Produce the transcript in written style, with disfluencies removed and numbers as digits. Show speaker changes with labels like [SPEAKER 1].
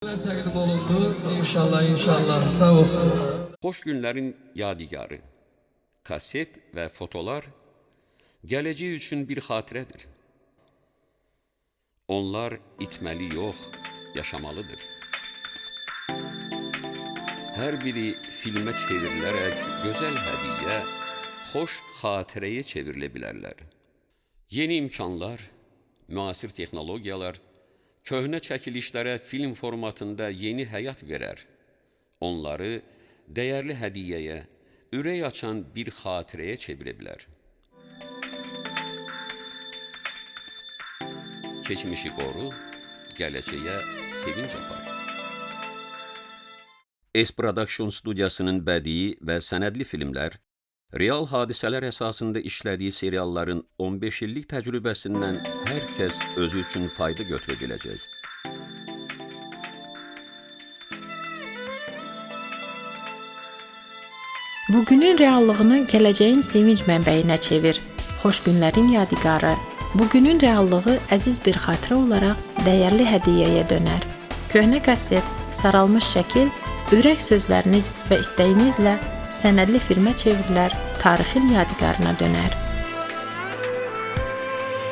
[SPEAKER 1] Təqdim olundu. İnşallah. Sağ olsun.
[SPEAKER 2] Xoş günlərin yadigarı, kaset və fotolar gələcək üçün bir xatirədir. Onlar itməli yox, yaşamalıdır. Hər biri filmə çevrilərək gözəl hədiyyə, xoş xatirəyə çevrilə bilərlər. Yeni imkanlar, müasir texnologiyalar, köhnə çəkilişlərə film formatında yeni həyat verər. Onları dəyərli hədiyyəyə, ürək açan bir xatirəyə çevirə bilər. Keçmişi qoru, gələcəyə sevinc apar. S-Production studiyasının bədii və sənədli filmlər, real hadisələr əsasında işlədiyi serialların 15 illik təcrübəsindən hər kəs özü üçün fayda götürə biləcək.
[SPEAKER 3] Bugünün reallığını gələcəyin sevinç mənbəyinə çevir. Xoş günlərin yadigarı. Bugünün reallığı əziz bir xatirə olaraq dəyərli hədiyyəyə dönər. Köhnə kaset, saralmış şəkil, ürək sözləriniz və istəyinizlə sənədli filmə çevrilər, tarixin yadigarına dönər.